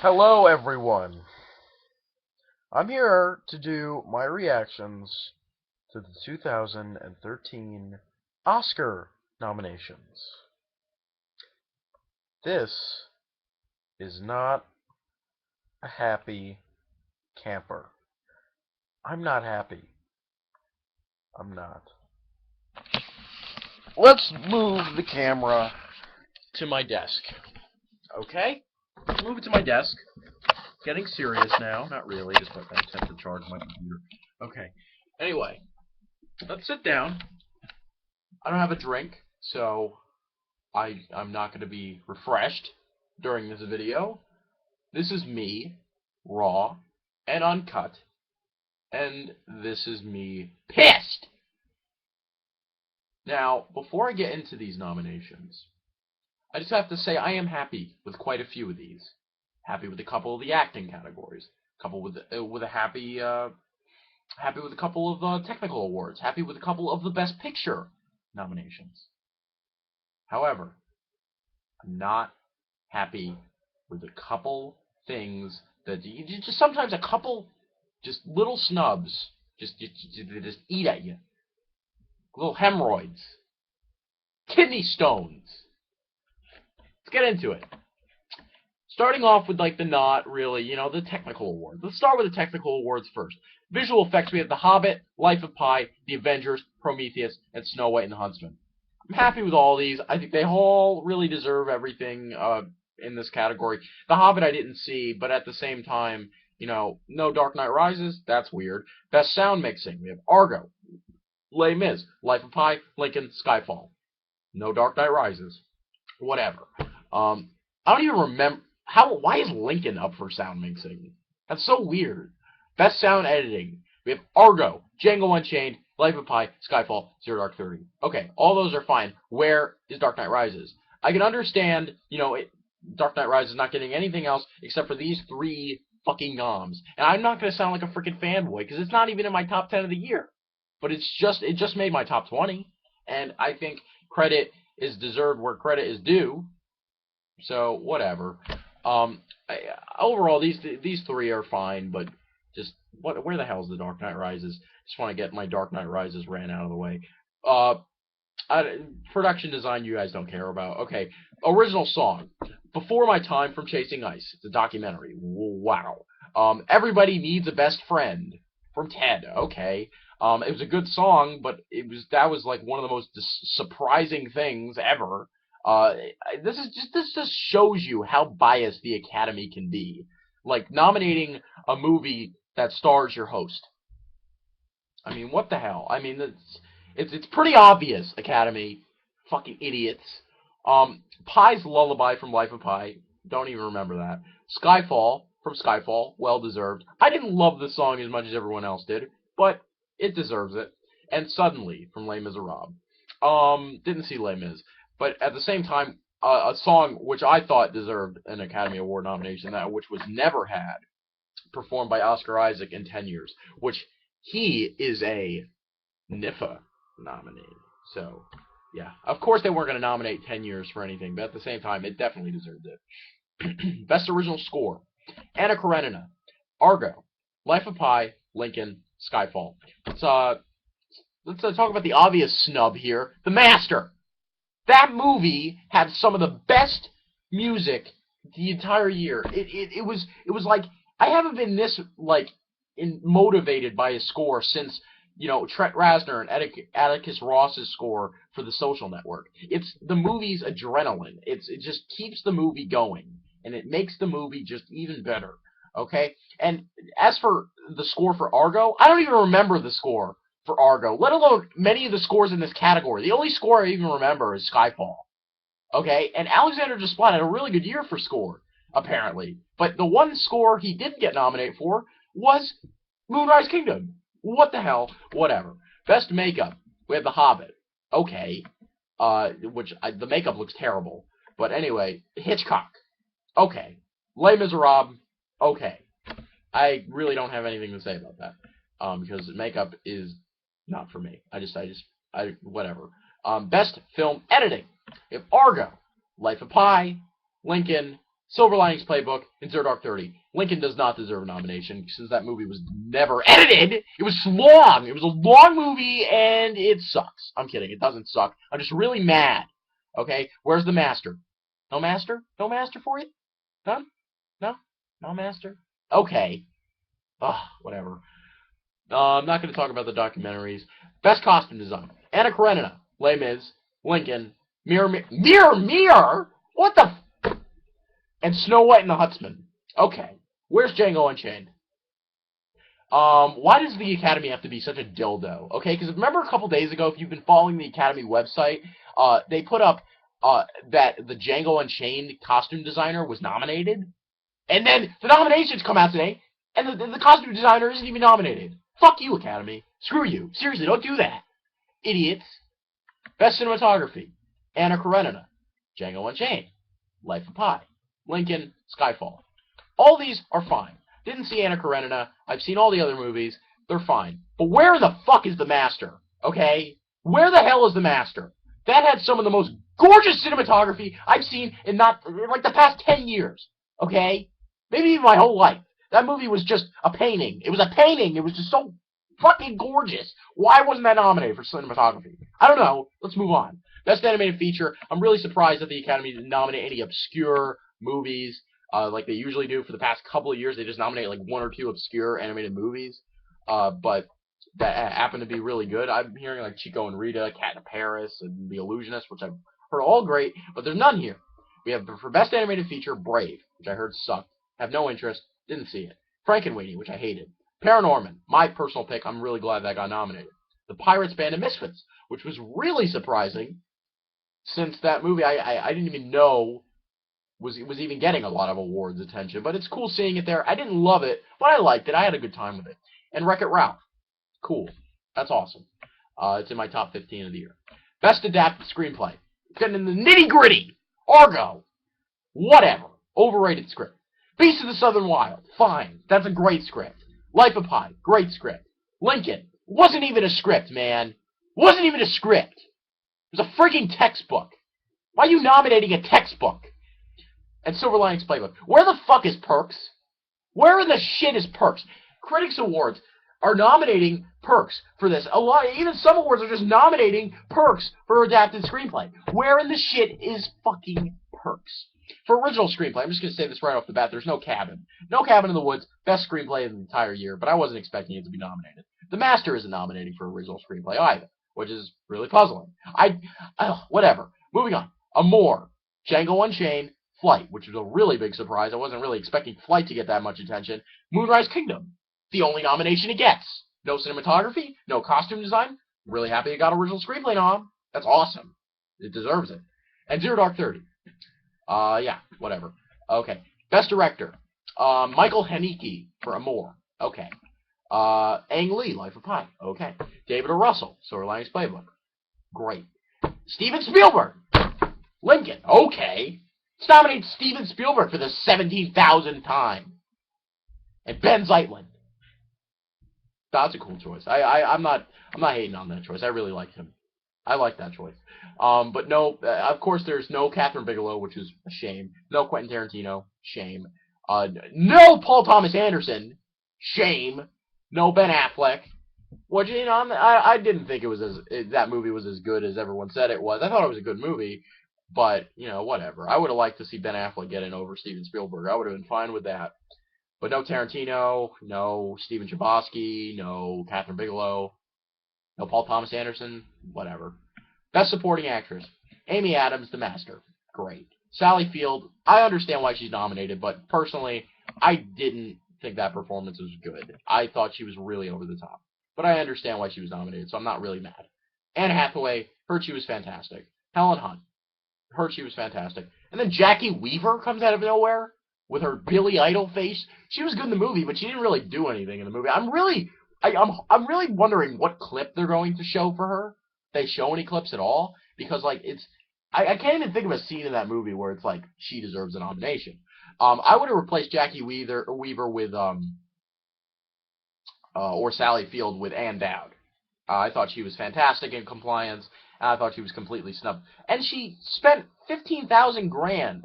Hello, everyone. I'm here to do my reactions to the 2013 Oscar nominations. This is not a happy camper. I'm not happy. I'm not. Let's move the camera to my desk. Okay? Let's move it to my desk. Getting serious now. Not really, just like I attempt to charge my computer. Okay. Anyway, let's sit down. I don't have a drink, so I'm not going to be refreshed during this video. This is me, raw and uncut, and this is me pissed! Now, before I get into these nominations, I just have to say I am happy with quite a few of these. Happy with a couple of the acting categories. Happy with a couple of technical awards. Happy with a couple of the Best Picture nominations. However, I'm not happy with a couple things that just sometimes a couple just little snubs just eat at you. Little hemorrhoids, kidney stones. Let's get into it. Starting off with like the not really, the technical awards. Let's start with the technical awards first. Visual effects, we have The Hobbit, Life of Pi, The Avengers, Prometheus, and Snow White and the Huntsman. I'm happy with all these. I think they all really deserve everything in this category. The Hobbit I didn't see, but at the same time, no Dark Knight Rises. That's weird. Best sound mixing, we have Argo, Les Mis, Life of Pi, Lincoln, Skyfall. No Dark Knight Rises. Whatever. I don't even remember why is Lincoln up for sound mixing? That's so weird. Best sound editing, we have Argo, Django Unchained, Life of Pi, Skyfall, Zero Dark 30. Okay, all those are fine. Where is Dark Knight Rises? I can understand, Dark Knight Rises not getting anything else except for these three fucking noms. And I'm not going to sound like a freaking fanboy, because it's not even in my top 10 of the year. But it just made my top 20. And I think credit is deserved where credit is due. So, whatever. Overall, these three are fine, but just where the hell is the Dark Knight Rises? Just want to get my Dark Knight Rises rant out of the way. Production design, you guys don't care about. Okay, original song, Before My Time from Chasing Ice. It's a documentary. Wow. Everybody Needs a Best Friend from Ted. Okay. It was a good song, but that was like one of the most surprising things ever. This just shows you how biased the Academy can be. Like nominating a movie that stars your host. I mean, what the hell? I mean, it's pretty obvious, Academy. Fucking idiots. Pi's Lullaby from Life of Pi. Don't even remember that. Skyfall from Skyfall. Well deserved. I didn't love the song as much as everyone else did, but it deserves it. And Suddenly from Les Miserables. Didn't see Les Mis. But at the same time, a song which I thought deserved an Academy Award nomination, which was never had, performed by Oscar Isaac in 10 years, which he is a NIFA nominee. So, yeah. Of course they weren't going to nominate 10 years for anything, but at the same time, it definitely deserved it. Best Original Score, Anna Karenina, Argo, Life of Pi, Lincoln, Skyfall. Let's talk about the obvious snub here, The Master. That movie had some of the best music the entire year. It was like I haven't been this motivated by a score since Trent Reznor and Atticus Ross's score for The Social Network. It's the movie's adrenaline. It just keeps the movie going, and it makes the movie just even better. Okay, and as for the score for Argo, I don't even remember the score for Argo, let alone many of the scores in this category. The only score I even remember is Skyfall. Okay, and Alexander Desplat had a really good year for score, apparently. But the one score he didn't get nominated for was Moonrise Kingdom. What the hell? Whatever. Best makeup, we have The Hobbit. Okay, the makeup looks terrible. But anyway, Hitchcock. Okay. Les Miserables. Okay. I really don't have anything to say about that. Because makeup is not for me. Whatever. Best film editing. We have Argo, Life of Pi, Lincoln, Silver Linings Playbook, and Zero Dark 30. Lincoln does not deserve a nomination since that movie was never edited. It was long. It was a long movie, and it sucks. I'm kidding. It doesn't suck. I'm just really mad. Okay? Where's the master? No master? No master for you? None? No? No master? Okay. Ugh, whatever. I'm not going to talk about the documentaries. Best costume design. Anna Karenina, Les Mis, Lincoln, Mirror? What the and Snow White and the Huntsman. Okay. Where's Django Unchained? Why does the Academy have to be such a dildo? Okay, because remember a couple days ago, if you've been following the Academy website, they put up that the Django Unchained costume designer was nominated, and then the nominations come out today, and the costume designer isn't even nominated. Fuck you, Academy. Screw you. Seriously, don't do that. Idiots. Best cinematography. Anna Karenina. Django Unchained. Life of Pi. Lincoln. Skyfall. All these are fine. Didn't see Anna Karenina. I've seen all the other movies. They're fine. But where the fuck is the master? Okay? Where the hell is the master? That had some of the most gorgeous cinematography I've seen in like the past 10 years. Okay? Maybe even my whole life. That movie was just a painting. It was a painting. It was just so fucking gorgeous. Why wasn't that nominated for cinematography? I don't know. Let's move on. Best animated feature. I'm really surprised that the Academy didn't nominate any obscure movies like they usually do. For the past couple of years, they just nominate like one or two obscure animated movies. But that happened to be really good. I'm hearing like Chico and Rita, Cat in Paris, and The Illusionist, which I've heard all great, but there's none here. We have for best animated feature, Brave, which I heard sucked. Have no interest. Didn't see it. Frankenweenie, which I hated. Paranorman, my personal pick. I'm really glad that got nominated. The Pirates Band of Misfits, which was really surprising, since that movie I didn't even know was even getting a lot of awards attention. But it's cool seeing it there. I didn't love it, but I liked it. I had a good time with it. And Wreck-It Ralph. Cool. That's awesome. It's in my top 15 of the year. Best adapted screenplay. Getting in the nitty-gritty. Argo. Whatever. Overrated script. Beast of the Southern Wild. Fine. That's a great script. Life of Pi. Great script. Lincoln. Wasn't even a script, man. Wasn't even a script. It was a freaking textbook. Why are you nominating a textbook? And Silver Linings Playbook. Where the fuck is Perks? Where in the shit is Perks? Critics Awards are nominating Perks for this. Even some awards are just nominating Perks for adapted screenplay. Where in the shit is fucking Perks? For original screenplay, I'm just going to say this right off the bat, there's No Cabin. No Cabin in the Woods, best screenplay of the entire year, but I wasn't expecting it to be nominated. The Master isn't nominating for original screenplay either, which is really puzzling. Whatever. Moving on. Amour, Django Unchained, Flight, which was a really big surprise. I wasn't really expecting Flight to get that much attention. Moonrise Kingdom, the only nomination it gets. No cinematography, no costume design. Really happy it got original screenplay nom. That's awesome. It deserves it. And Zero Dark 30. Yeah, whatever. Okay. Best Director. Michael Haneke for Amour. Okay. Ang Lee, Life of Pi. Okay. David O. Russell, Silver Linings Playbook. Great. Steven Spielberg. Lincoln. Okay. Let's nominate Steven Spielberg for the 17,000th time. And Ben Zeitlin. That's a cool choice. I'm not hating on that choice. I really liked him. I like that choice. But no, of course there's no Catherine Bigelow, which is a shame. No Quentin Tarantino, shame. No Paul Thomas Anderson, shame. No Ben Affleck, which, you know, I didn't think that movie was as good as everyone said it was. I thought it was a good movie, but, you know, whatever. I would have liked to see Ben Affleck get in over Steven Spielberg. I would have been fine with that. But no Tarantino, no Steven Chbosky, no Catherine Bigelow, no Paul Thomas Anderson, whatever. Best Supporting Actress. Amy Adams, The Master. Great. Sally Field, I understand why she's nominated, but personally, I didn't think that performance was good. I thought she was really over the top. But I understand why she was nominated, so I'm not really mad. Anne Hathaway, heard she was fantastic. Helen Hunt, heard she was fantastic. And then Jackie Weaver comes out of nowhere with her Billy Idol face. She was good in the movie, but she didn't really do anything in the movie. I'm really wondering what clip they're going to show for her. If they show any clips at all, because like I can't even think of a scene in that movie where it's like she deserves a nomination. I would have replaced Jackie Weaver with or Sally Field with Ann Dowd. I thought she was fantastic in Compliance, and I thought she was completely snubbed. And she spent $15,000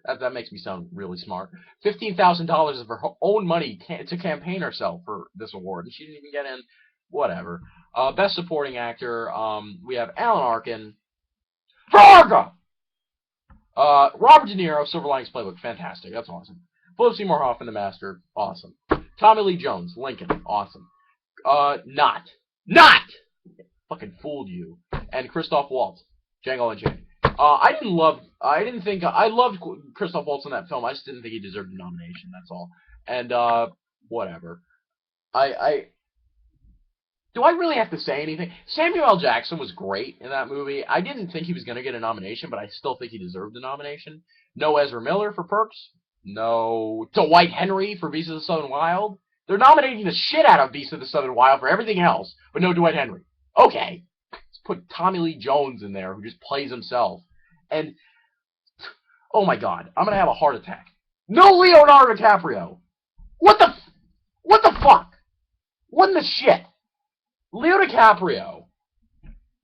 That makes me sound really smart. $15,000 of her own money to campaign herself for this award, and she didn't even get in. Whatever. Best Supporting Actor, we have Alan Arkin for Argo! Robert De Niro, Silver Linings Playbook, fantastic. That's awesome. Philip Seymour Hoffman, The Master, awesome. Tommy Lee Jones, Lincoln, awesome. Not. Fucking fooled you. And Christoph Waltz, Django Unchained. I loved Christoph Waltz in that film. I just didn't think he deserved a nomination, that's all. And, whatever. Do I really have to say anything? Samuel L. Jackson was great in that movie. I didn't think he was going to get a nomination, but I still think he deserved a nomination. No Ezra Miller for Perks. No Dwight Henry for Beasts of the Southern Wild. They're nominating the shit out of Beasts of the Southern Wild for everything else, but no Dwight Henry. Okay. Let's put Tommy Lee Jones in there, who just plays himself. And, oh my god, I'm going to have a heart attack. No Leonardo DiCaprio. What the fuck? What in the shit? Leo DiCaprio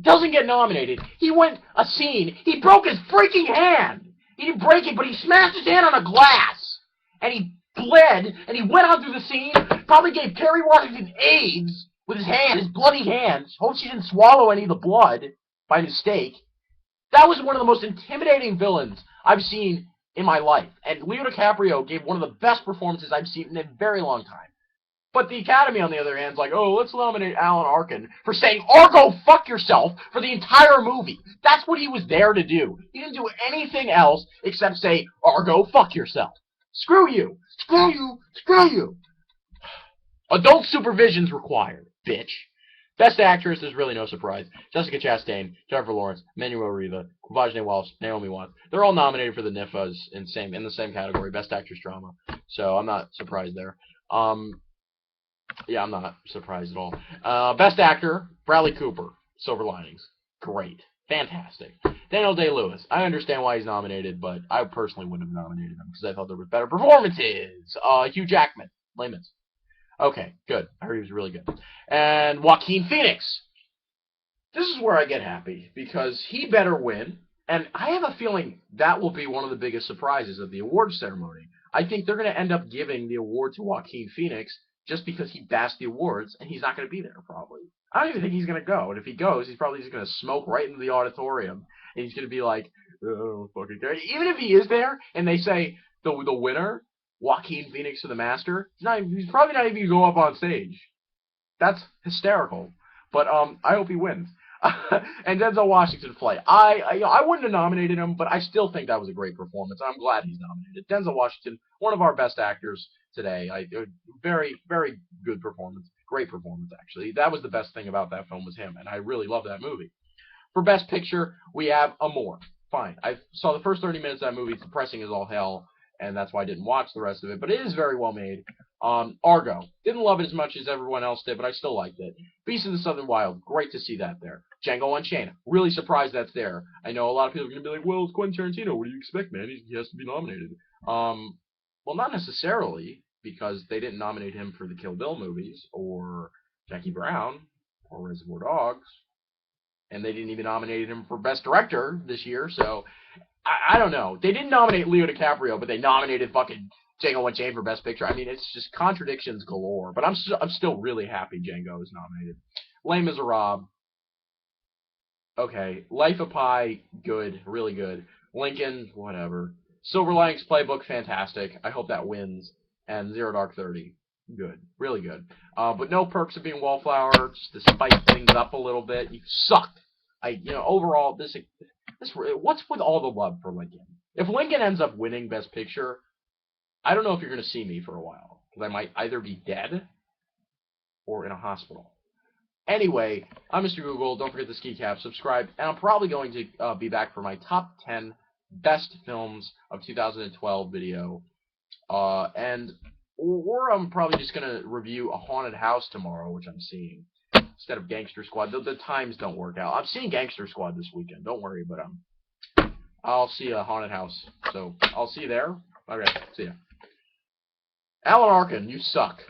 doesn't get nominated. He went a scene. He broke his freaking hand. He didn't break it, but he smashed his hand on a glass. And he bled, and he went on through the scene, probably gave Kerry Washington AIDS with his hand, his bloody hands. Hope she didn't swallow any of the blood by mistake. That was one of the most intimidating villains I've seen in my life. And Leo DiCaprio gave one of the best performances I've seen in a very long time. But the Academy, on the other hand, is like, oh, let's nominate Alan Arkin for saying, Argo, fuck yourself, for the entire movie. That's what he was there to do. He didn't do anything else except say, Argo, fuck yourself. Screw you. Screw you. Screw you. Adult supervision's required, bitch. Best Actress, there's really no surprise. Jessica Chastain, Jennifer Lawrence, Manuel Riva, Quvenzhané Walsh, Naomi Watts. They're all nominated for the NIFAs in the same category, Best Actress Drama. So I'm not surprised there. Yeah, I'm not surprised at all. Best Actor, Bradley Cooper, Silver Linings. Great. Fantastic. Daniel Day-Lewis. I understand why he's nominated, but I personally wouldn't have nominated him because I thought there were better performances. Hugh Jackman, Les Mis. Okay, good. I heard he was really good. And Joaquin Phoenix. This is where I get happy because he better win. And I have a feeling that will be one of the biggest surprises of the awards ceremony. I think they're going to end up giving the award to Joaquin Phoenix just because he bashed the awards, and he's not going to be there, probably. I don't even think he's going to go, and if he goes, he's probably just going to smoke right into the auditorium, and he's going to be like, oh, fucking care. Even if he is there, and they say the winner, Joaquin Phoenix for The Master, he's probably not even going to go up on stage. That's hysterical. But I hope he wins. And Denzel Washington play. I wouldn't have nominated him, but I still think that was a great performance. I'm glad he's nominated. Denzel Washington, one of our best actors today. Very, very good performance. Great performance, actually. That was the best thing about that film was him, and I really love that movie. For Best Picture, we have Amour. Fine. I saw the first 30 minutes of that movie. It's depressing as all hell, and that's why I didn't watch the rest of it. But it is very well made. Argo. Didn't love it as much as everyone else did, but I still liked it. Beast of the Southern Wild. Great to see that there. Django Unchained. Really surprised that's there. I know a lot of people are going to be like, well, it's Quentin Tarantino. What do you expect, man? He has to be nominated. Well, not necessarily, because they didn't nominate him for the Kill Bill movies, or Jackie Brown, or Reservoir Dogs, and they didn't even nominate him for Best Director this year, so I don't know. They didn't nominate Leo DiCaprio, but they nominated fucking Django Unchained for Best Picture. I mean, it's just contradictions galore, but I'm still really happy Django is nominated. Les Miserables. Okay. Life of Pi, good, really good. Lincoln, whatever. Silver Linings Playbook, fantastic. I hope that wins. And Zero Dark 30, good, really good. But no Perks of Being Wallflower, just to spice things up a little bit. You sucked. Overall, what's with all the love for Lincoln? If Lincoln ends up winning Best Picture, I don't know if you're going to see me for a while, because I might either be dead or in a hospital. Anyway, I'm Mr. Google. Don't forget the ski cap, subscribe, and I'm probably going to be back for my top 10 best films of 2012 video. Or I'm probably just going to review A Haunted House tomorrow, which I'm seeing, instead of Gangster Squad. The times don't work out. I'm seeing Gangster Squad this weekend. Don't worry, but I'll see A Haunted House. So, I'll see you there. Okay, see ya. Alan Arkin, you suck.